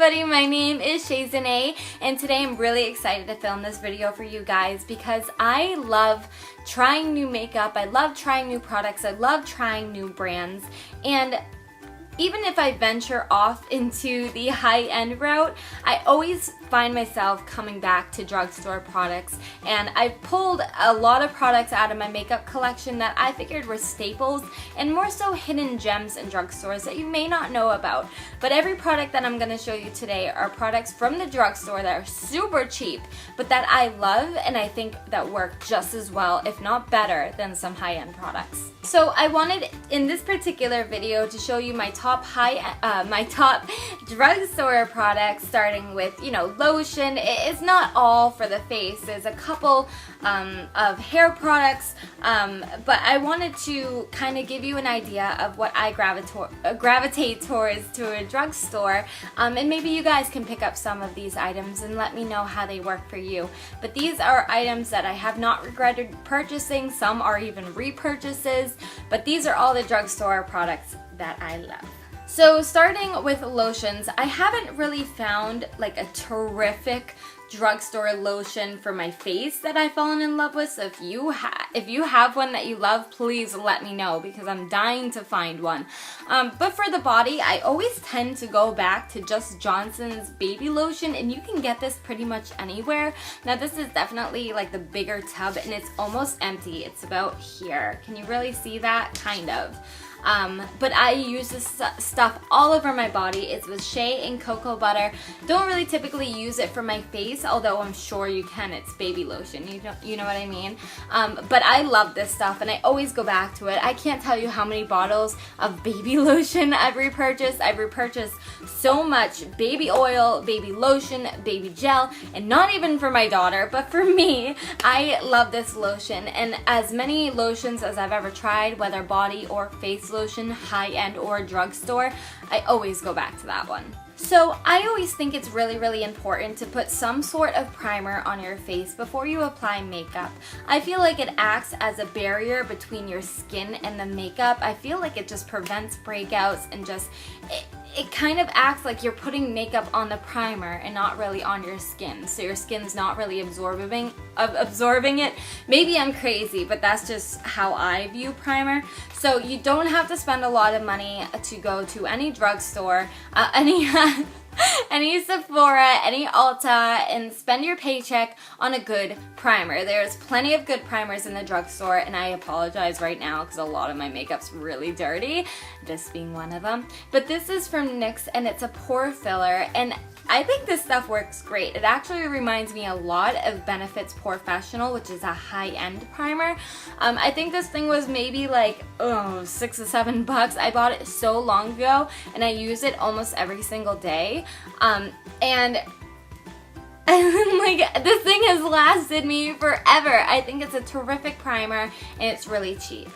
everybody, my name is Shazanae, and today I'm really excited to film this video for you guys because I love trying new makeup, I love trying new products, I love trying new brands, and even if I venture off into the high-end route, I always find myself coming back to drugstore products, and I've pulled a lot of products out of my makeup collection that I figured were staples and more so hidden gems in drugstores that you may not know about. But every product that I'm going to show you today are products from the drugstore that are super cheap, but that I love and I think that work just as well, if not better, than some high-end products. So I wanted in this particular video to show you my top drugstore products, starting with, lotion. It's not all for the face. There's a couple of hair products, but I wanted to kind of give you an idea of what I gravitate towards to a drugstore, and maybe you guys can pick up some of these items and let me know how they work for you. But these are items that I have not regretted purchasing. Some are even repurchases, but these are all the drugstore products that I love. So starting with lotions, I haven't really found like a terrific drugstore lotion for my face that I've fallen in love with. So if you have one that you love, please let me know because I'm dying to find one. But for the body, I always tend to go back to just Johnson's baby lotion, and you can get this pretty much anywhere. Now this is definitely like the bigger tub and it's almost empty. It's about here. Can you really see that? Kind of. But I use this stuff all over my body. It's with shea and cocoa butter. Don't really typically use it for my face, although I'm sure you can. It's baby lotion. You know what I mean? But I love this stuff and I always go back to it. I can't tell you how many bottles of baby lotion I've repurchased. I've repurchased so much baby oil, baby lotion, baby gel, and not even for my daughter, but for me. I love this lotion, and as many lotions as I've ever tried, whether body or face lotion, high-end or drugstore, I always go back to that one. So I always think it's really important to put some sort of primer on your face before you apply makeup. I feel like it acts as a barrier between your skin and the makeup. I feel like it just prevents breakouts and just it kind of acts like you're putting makeup on the primer and not really on your skin. So your skin's not really absorbing it. Maybe I'm crazy, but that's just how I view primer. So you don't have to spend a lot of money to go to any drugstore, any Sephora, any Ulta, and spend your paycheck on a good primer. There's plenty of good primers in the drugstore, and I apologize right now because a lot of my makeup's really dirty, this being one of them. But this is from NYX, and it's a pore filler, and I think this stuff works great. It actually reminds me a lot of Benefit's Porefessional, which is a high-end primer. I think this thing was maybe like, $6 or $7. I bought it so long ago, and I use it almost every single day. And like, this thing has lasted me forever. I think it's a terrific primer, and it's really cheap.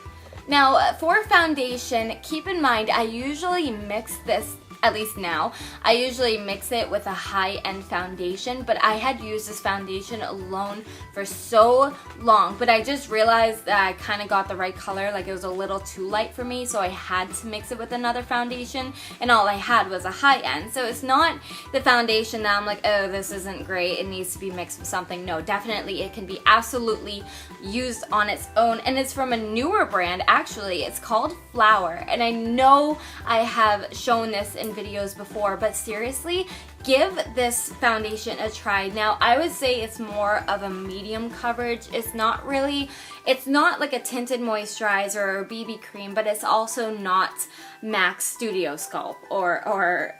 Now, for foundation, keep in mind, I usually mix this, at least now, I usually mix it with a high-end foundation, but I had used this foundation alone for so long, but I just realized that I kind of got the right color, like it was a little too light for me, so I had to mix it with another foundation, and all I had was a high-end. So it's not the foundation that I'm like, oh, this isn't great, it needs to be mixed with something. No, definitely it can be absolutely used on its own, and it's from a newer brand, actually. It's called Flower, and I know I have shown this in videos before, but seriously, give this foundation a try. Now, I would say it's more of a medium coverage. It's not like a tinted moisturizer or BB cream, but it's also not MAC Studio Sculpt or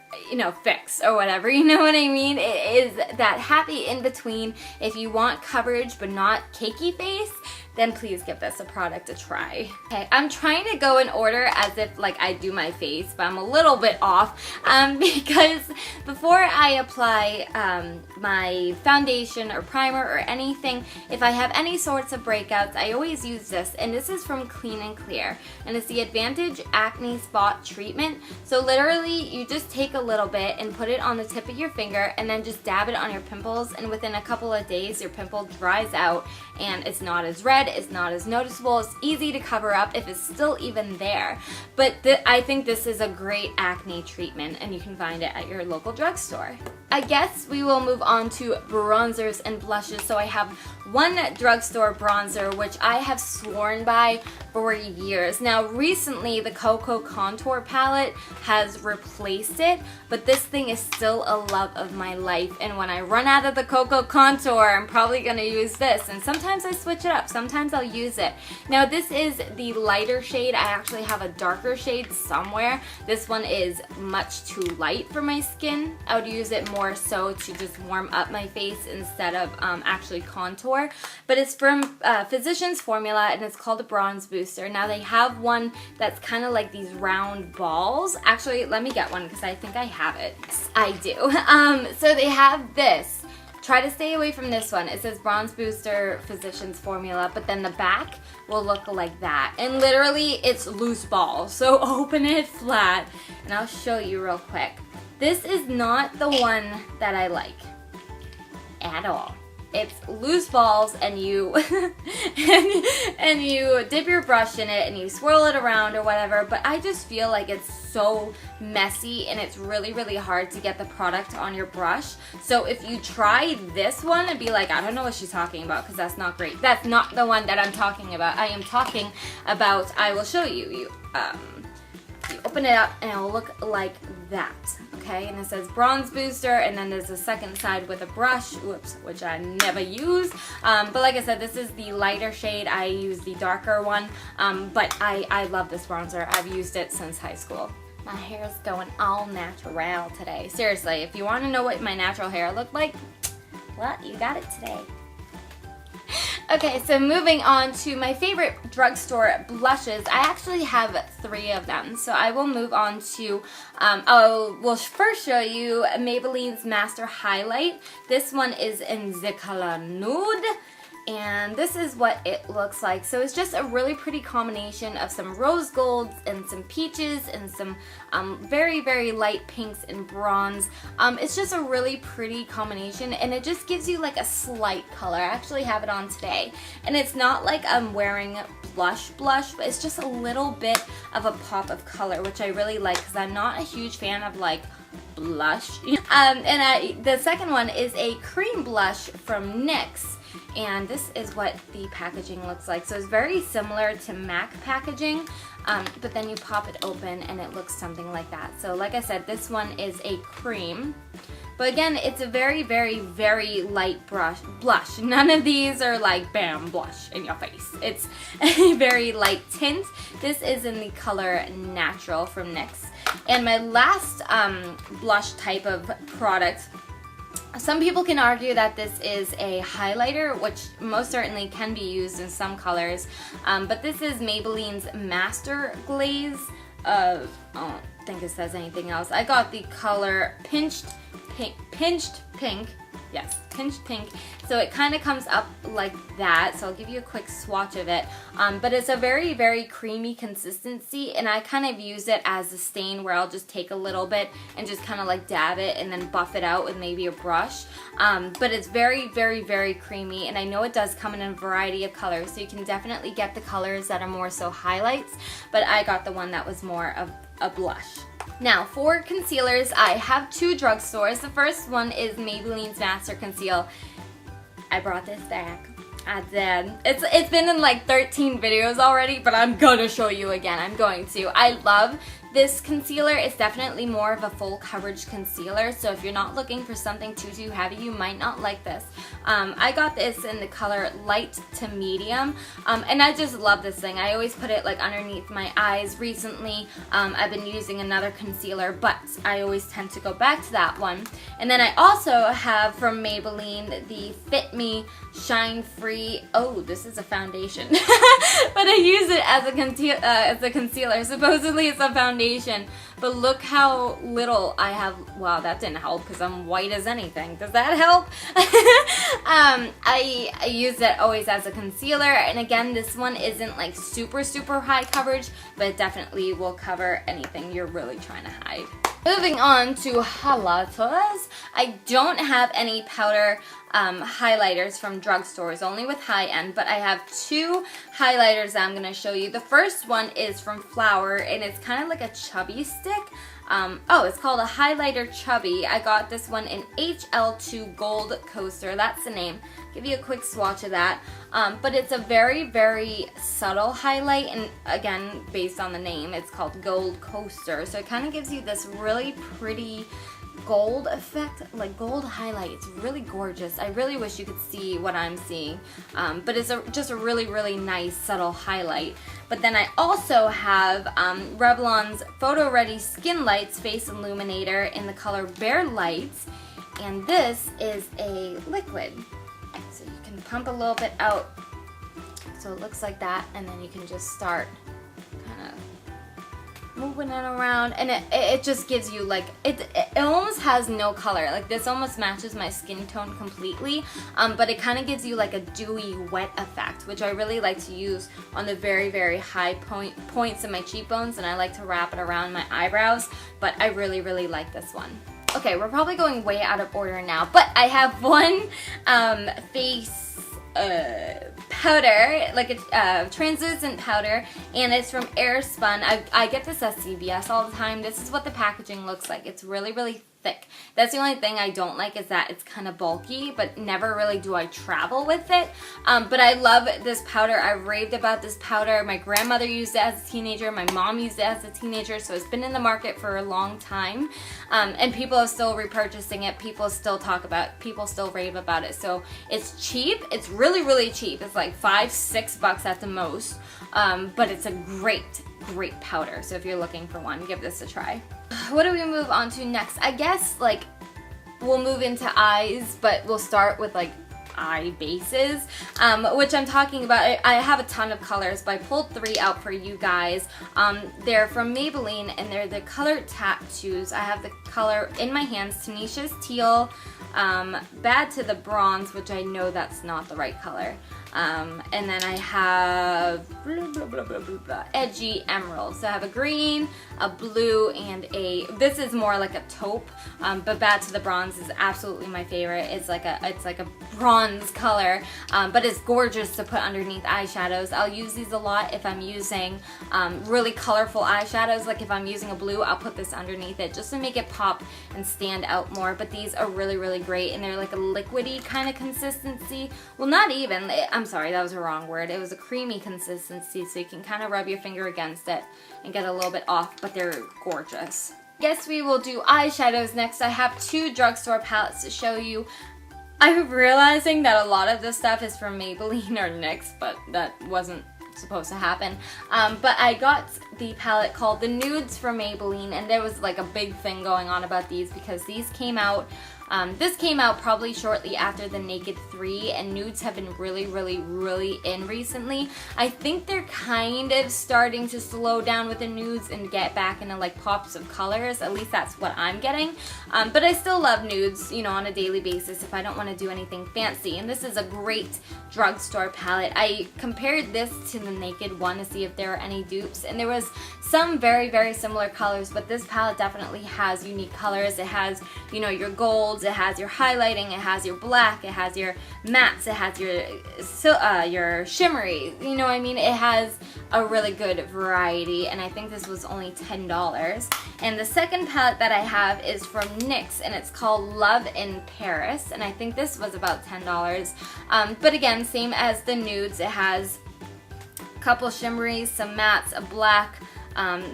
Fix or whatever, you know what I mean? It is that happy in between. If you want coverage but not cakey face, then please give this a product a try. Okay, I'm trying to go in order as if like I do my face, but I'm a little bit off because before I apply my foundation or primer or anything, if I have any sorts of breakouts, I always use this, and this is from Clean and Clear, and it's the Advantage Acne Spot Treatment. So literally, you just take a little bit and put it on the tip of your finger and then just dab it on your pimples, and within a couple of days, your pimple dries out and it's not as red red, it's not as noticeable, it's easy to cover up if it's still even there. But I think this is a great acne treatment, and you can find it at your local drugstore. I guess we will move on to bronzers and blushes. So I have one drugstore bronzer which I have sworn by for years. Now recently the Cocoa Contour palette has replaced it, but this thing is still a love of my life, and when I run out of the Cocoa Contour I'm probably gonna use this, and sometimes I switch it up, sometimes I'll use it. Now this is the lighter shade. I actually have a darker shade somewhere. This one is much too light for my skin. I would use it more so to just warm up my face instead of actually contour, but it's from Physicians Formula and it's called a Bronze Booster. Now they have one that's kind of like these round balls. Actually, let me get one because I think I have it. I do. So they have this. Try to stay away from this one. It says Bronze Booster Physicians Formula, but then the back will look like that. And literally it's loose balls. So open it flat and I'll show you real quick. This is not the one that I like at all. It's loose balls, and you and you dip your brush in it and you swirl it around or whatever, but I just feel like it's so messy and it's really, really hard to get the product on your brush. So if you try this one and be like, I don't know what she's talking about because that's not great. That's not the one that I'm talking about. I am talking about, I will show you. You open it up and it will look like that. Okay, and it says Bronze Booster, and then there's a second side with a brush, whoops, which I never use. But like I said, this is the lighter shade. I use the darker one, but I love this bronzer. I've used it since high school. My hair is going all natural today. Seriously, if you want to know what my natural hair looked like, well, you got it today. Okay, so moving on to my favorite drugstore blushes. I actually have 3 of them, so I will move on to, we'll first show you Maybelline's Master Highlight. This one is in the color Nude, and this is what it looks like. So it's just a really pretty combination of some rose golds and some peaches and some very, very light pinks and bronze. It's just a really pretty combination, and it just gives you like a slight color. I actually have it on today, and it's not like I'm wearing blush, but it's just a little bit of a pop of color, which I really like because I'm not a huge fan of like blush. The second one is a cream blush from NYX. And this is what the packaging looks like. So it's very similar to MAC packaging, but then you pop it open and it looks something like that. So like I said, this one is a cream. But again, it's a very, very, very light blush. None of these are like, bam, blush in your face. It's a very light tint. This is in the color Natural from NYX. And my last blush type of product, some people can argue that this is a highlighter, which most certainly can be used in some colors, but this is Maybelline's Master Glaze. I don't think it says anything else. I got the color Pinched Pink. Yes, Pinched Pink. So it kind of comes up like that. So I'll give you a quick swatch of it. But it's a very, very creamy consistency, and I kind of use it as a stain where I'll just take a little bit and just kind of like dab it and then buff it out with maybe a brush. But it's very, very, very creamy, and I know it does come in a variety of colors, so you can definitely get the colors that are more so highlights, but I got the one that was more of a blush. Now, for concealers, I have 2 drugstores. The first one is Maybelline's Master Conceal. I brought this back. I did. It's been in like 13 videos already, but I'm gonna show you again. I'm going to. I love this concealer. It's definitely more of a full coverage concealer, so if you're not looking for something too heavy, you might not like this. I got this in the color light to medium, and I just love this thing. I always put it like underneath my eyes. Recently, I've been using another concealer, but I always tend to go back to that one. And then I also have from Maybelline the Fit Me Shine Free. Oh, this is a foundation, but I use it as a concealer. Supposedly it's a foundation, but look how little I have. Wow, that didn't help because I'm white as anything. Does that help? I use it always as a concealer, and again, this one isn't like super high coverage, but it definitely will cover anything you're really trying to hide. Moving on to highlighters. I don't have any powder highlighters from drugstores, only with high end, but I have two highlighters that I'm going to show you. The first one is from Flower, and it's kind of like a chubby stick. It's called a highlighter chubby. I got this one in HL2 Gold Coaster. That's the name. Give you a quick swatch of that. But it's a very, very subtle highlight, and again, based on the name, it's called Gold Coaster. So it kind of gives you this really pretty gold effect, like gold highlight. It's really gorgeous. I really wish you could see what I'm seeing, but it's just a really, really nice subtle highlight. But then I also have Revlon's Photo Ready Skin Lights Face Illuminator in the color Bare Lights, and this is a liquid, so you can pump a little bit out so it looks like that, and then you can just start kind of moving it around, and it just gives you like, it almost has no color. Like this almost matches my skin tone completely, but it kind of gives you like a dewy wet effect, which I really like to use on the very, very high points of my cheekbones, and I like to wrap it around my eyebrows, but I really, really like this one. Okay, we're probably going way out of order now, but I have one face powder, like a translucent powder, and it's from Airspun. I get this at CVS all the time. This is what the packaging looks like. It's really, really thick. That's the only thing I don't like, is that it's kind of bulky, but never really do I travel with it. But I love this powder. I raved about this powder. My grandmother used it as a teenager. My mom used it as a teenager, so it's been in the market for a long time. And people are still repurchasing it. People still talk about it. People still rave about it. So it's cheap. It's really, really cheap. It's like $5-6 at the most. But it's a great, great powder. So if you're looking for one, give this a try. What do we move on to next? I guess like we'll move into eyes, but we'll start with like eye bases, which I'm talking about. I have a ton of colors, but I pulled 3 out for you guys. They're from Maybelline, and they're the color tattoos. I have the color in my hands, Tanisha's Teal, Bad to the Bronze, which I know that's not the right color. And then I have Edgy Emerald. So I have a green, a blue, and this is more like a taupe, but Bad to the Bronze is absolutely my favorite. It's like a bronze color, but it's gorgeous to put underneath eyeshadows. I'll use these a lot if I'm using really colorful eyeshadows. Like if I'm using a blue, I'll put this underneath it just to make it pop and stand out more. But these are really, really great, and they're like a liquidy kind of consistency. Well, not even. I'm sorry, that was a wrong word. It was a creamy consistency, so you can kind of rub your finger against it and get a little bit off, but they're gorgeous. Guess we will do eyeshadows next. I have 2 drugstore palettes to show you. I'm realizing that a lot of this stuff is from Maybelline or NYX, but that wasn't supposed to happen. But I got the palette called the Nudes from Maybelline, and there was like a big thing going on about these because these came out. This came out probably shortly after the Naked 3, and nudes have been really, really, really in recently. I think they're kind of starting to slow down with the nudes and get back into like pops of colors. At least that's what I'm getting. But I still love nudes, you know, on a daily basis if I don't want to do anything fancy. And this is a great drugstore palette. I compared this to the Naked one to see if there were any dupes, and there was some very, very similar colors, but this palette definitely has unique colors. It has, you know, your golds, it has your highlighting, it has your black, it has your mattes, it has your shimmery, you know what I mean? It has a really good variety, and I think this was only $10. And the second palette that I have is from NYX, and it's called Love in Paris, and I think this was about $10. But again, same as the nudes, it has a couple shimmeries, some mattes, a black,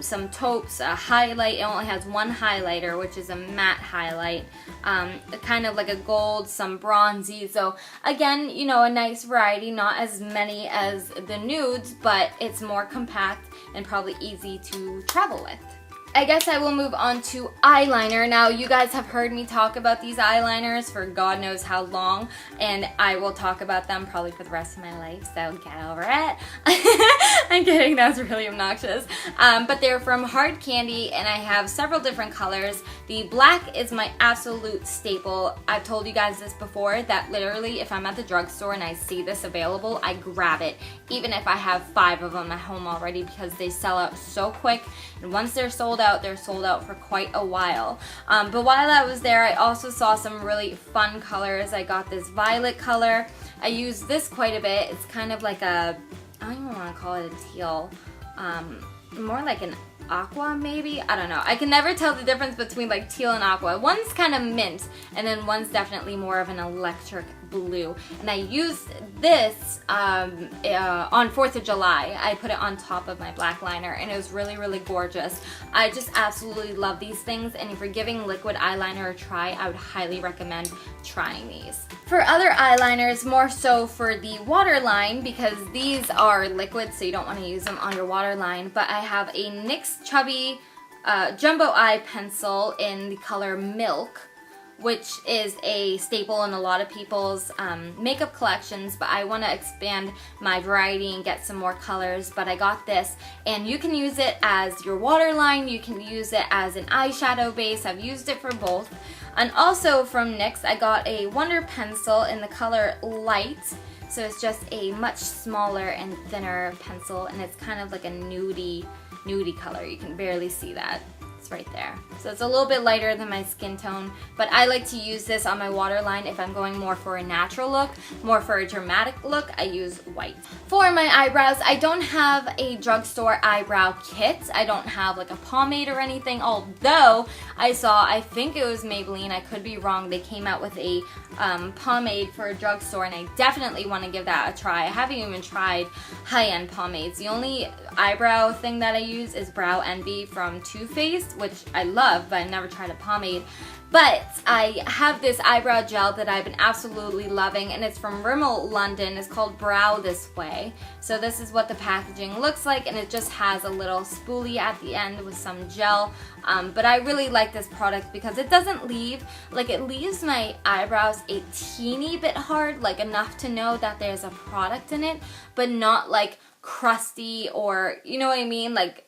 some taupes, a highlight. It only has one highlighter, which is a matte highlight, kind of like a gold, some bronzy. So again, you know, a nice variety, not as many as the nudes, but it's more compact and probably easy to travel with. I guess I will move on to eyeliner. Now, you guys have heard me talk about these eyeliners for God knows how long, and I will talk about them probably for the rest of my life, so get over it. I'm kidding, that was really obnoxious. But they're from Hard Candy, and I have several different colors. The black is my absolute staple. I've told you guys this before, that literally if I'm at the drugstore and I see this available, I grab it, even if I have 5 of them at home already, because they sell out so quick, and once they're sold out, out. They're sold out for quite a while. But while I was there, I also saw some really fun colors. I got this violet color. I use this quite a bit. It's kind of like a, I don't even want to call it a teal, more like an aqua maybe? I don't know. I can never tell the difference between like teal and aqua. One's kind of mint, and then one's definitely more of an electric blue. And I used this on 4th of July. I put it on top of my black liner, and it was really, really gorgeous. I just absolutely love these things, and if you're giving liquid eyeliner a try, I would highly recommend trying these. For other eyeliners, more so for the Waterline, because these are liquid, so you don't want to use them on your waterline, but I have a NYX Chubby Jumbo Eye Pencil in the color Milk, which is a staple in a lot of people's makeup collections, but I want to expand my variety and get some more colors. But I got this, and you can use it as your waterline, you can use it as an eyeshadow base. I've used it for both. And also from NYX, I got a Wonder Pencil in the color Light. So it's just a much smaller and thinner pencil, and it's kind of like a nudie color. You can barely see that. It's right there. So it's a little bit lighter than my skin tone, but I like to use this on my waterline if I'm going more for a natural look, more for a dramatic look. I use white. For my eyebrows, I don't have a drugstore eyebrow kit. I don't have like a pomade or anything, although I saw, I think it was Maybelline, I could be wrong, they came out with a pomade for a drugstore, and I definitely want to give that a try. I haven't even tried high-end pomades. The only eyebrow thing that I use is Brow Envy from Too Faced, which I love, but I never tried a pomade. But I have this eyebrow gel that I've been absolutely loving, and it's from Rimmel London. It's called Brow This Way. So this is what the packaging looks like, and it just has a little spoolie at the end with some gel. But I really like this product because it doesn't leave, like it leaves my eyebrows a teeny bit hard, like enough to know that there's a product in it, but not like crusty or, you know what I mean, like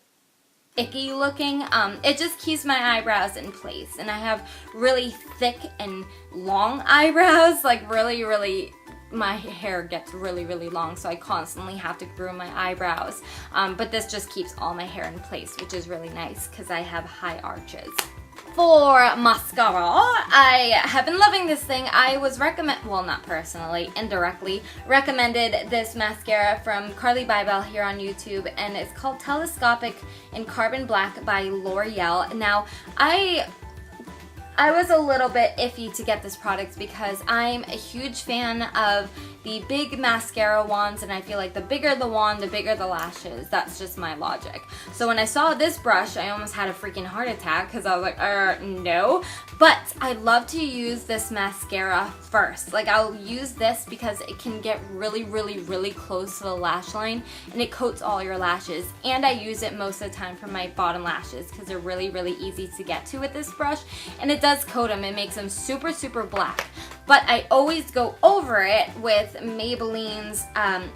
icky looking. It just keeps my eyebrows in place, and I have really thick and long eyebrows, like really my hair gets really long, so I constantly have to groom my eyebrows, but this just keeps all my hair in place, which is really nice because I have high arches. For mascara, I have been loving this thing. I was well, not personally, indirectly recommended this mascara from Carly Bybel here on YouTube, and it's called Telescopic in Carbon Black by L'Oreal. Now, I was a little bit iffy to get this product because I'm a huge fan of the big mascara wands, and I feel like the bigger the wand, the bigger the lashes. That's just my logic. So when I saw this brush, I almost had a freaking heart attack because I was like, no. But I love to use this mascara first. Like, I'll use this because it can get really close to the lash line, and it coats all your lashes. And I use it most of the time for my bottom lashes because they're really easy to get to with this brush, and it does coat them. It makes them super black. But I always go over it with Maybelline's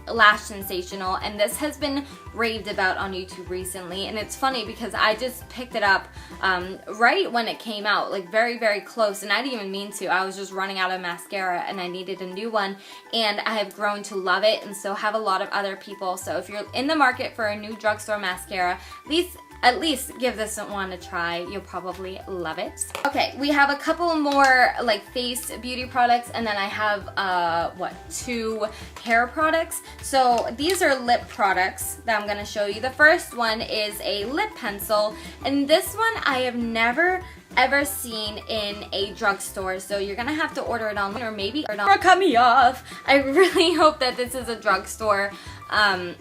Lash Sensational, and this has been raved about on YouTube recently. And it's funny because I just picked it up right when it came out, like very close, and I didn't even mean to. I was just running out of mascara and I needed a new one, and I have grown to love it, and so have a lot of other people. So if you're in the market for a new drugstore mascara, at least give this one a try. You'll probably love it. Okay, we have a couple more like face beauty products, and then I have 2 hair products. So these are lip products that I'm gonna show you. The first one is a lip pencil, and this one I have never ever seen in a drugstore, so you're gonna have to order it online, or maybe cut me off. I really hope that this is a drugstore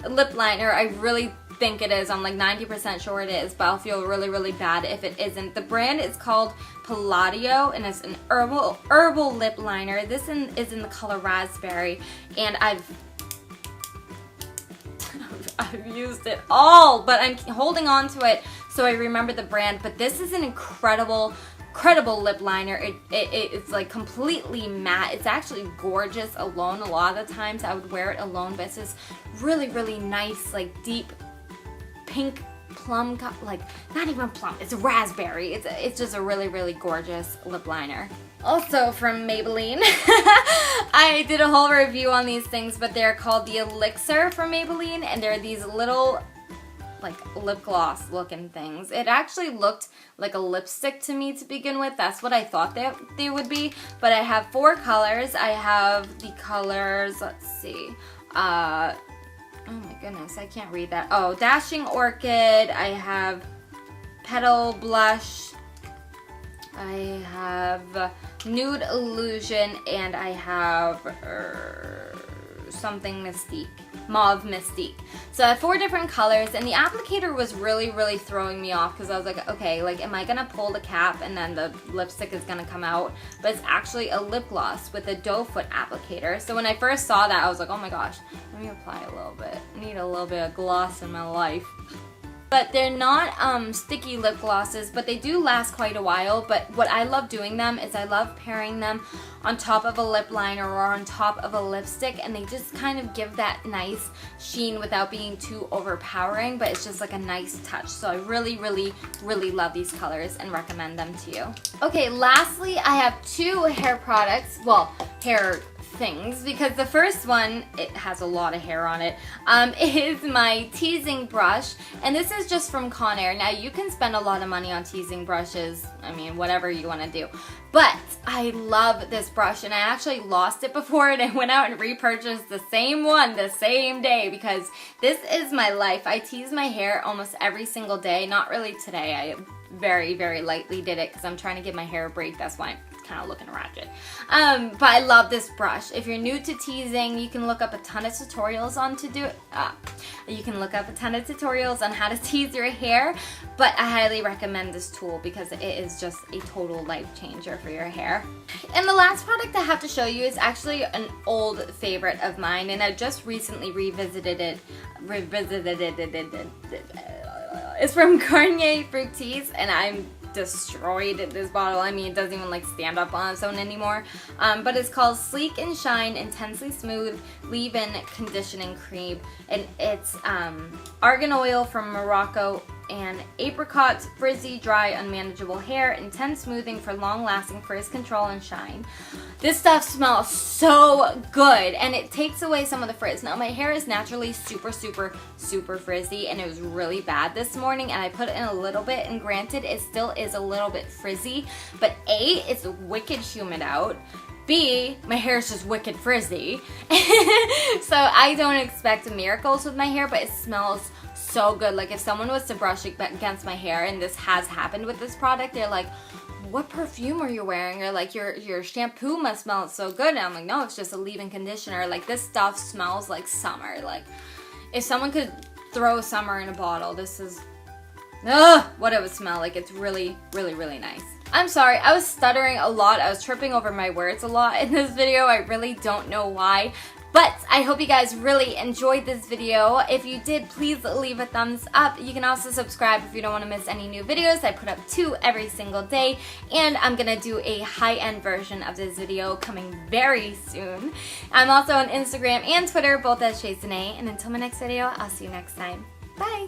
lip liner. I really think it is. I'm like 90% sure it is, but I'll feel really bad if it isn't. The brand is called Palladio, and it's an herbal lip liner. This is in the color raspberry, and I've used it all, but I'm holding on to it so I remember the brand. But this is an incredible lip liner. It's like completely matte. It's actually gorgeous alone. A lot of the times I would wear it alone, but it's this really nice, like deep pink plum, like not even plum, it's raspberry. It's just a really gorgeous lip liner. Also from Maybelline. I did a whole review on these things, but they're called the Elixir from Maybelline, and they're these little like lip gloss looking things. It actually looked like a lipstick to me to begin with. That's what I thought that they would be. But I have 4 colors. I have the colors, let's see. Oh my goodness, I can't read that. Oh, Dashing Orchid. I have Petal Blush. I have Nude Illusion, and I have something Mystique, Mauve Mystique. So I have 4 different colors, and the applicator was really throwing me off because I was like, okay, like am I gonna pull the cap and then the lipstick is gonna come out? But it's actually a lip gloss with a doe foot applicator. So when I first saw that, I was like, oh my gosh, let me apply a little bit. I need a little bit of gloss in my life. But they're not sticky lip glosses, but they do last quite a while. But what I love doing them is I love pairing them on top of a lip liner or on top of a lipstick, and they just kind of give that nice sheen without being too overpowering, but it's just like a nice touch. So I really love these colors and recommend them to you. Okay, lastly, I have 2 hair products, well, hair things, because the first one, it has a lot of hair on it, is my teasing brush, and this is just from Conair. Now you can spend a lot of money on teasing brushes, I mean whatever you want to do, but I love this brush, and I actually lost it before and I went out and repurchased the same one the same day because this is my life. I tease my hair almost every single day. Not really today, I very lightly did it because I'm trying to give my hair a break, that's why I'm kind of looking ratchet. But I love this brush. If you're new to teasing, you can look up a ton of tutorials on to do it. You can look up a ton of tutorials on how to tease your hair, but I highly recommend this tool because it is just a total life changer for your hair. And the last product I have to show you is actually an old favorite of mine, and I just recently revisited it. It's from Garnier Fructis, and I'm destroyed this bottle. I mean, it doesn't even like stand up on its own anymore. But it's called Sleek and Shine Intensely Smooth Leave-In Conditioning Cream, and it's argan oil from Morocco and apricot, frizzy, dry, unmanageable hair, intense smoothing for long-lasting frizz control and shine. This stuff smells so good, and it takes away some of the frizz. Now, my hair is naturally super frizzy, and it was really bad this morning, and I put in a little bit, and granted, it still is a little bit frizzy, but A, it's wicked humid out. B, my hair is just wicked frizzy. So I don't expect miracles with my hair, but it smells so good. Like if someone was to brush against my hair, and this has happened with this product, they're like, what perfume are you wearing? Or like, your shampoo must smell so good. And I'm like, no, it's just a leave-in conditioner. Like this stuff smells like summer. Like if someone could throw summer in a bottle, this is, what it would smell like. It's really nice. I'm sorry, I was stuttering a lot. I was tripping over my words a lot in this video. I really don't know why. But I hope you guys really enjoyed this video. If you did, please leave a thumbs up. You can also subscribe if you don't want to miss any new videos. I put up 2 every single day. And I'm going to do a high-end version of this video coming very soon. I'm also on Instagram and Twitter, both as Shaysonae. And until my next video, I'll see you next time. Bye!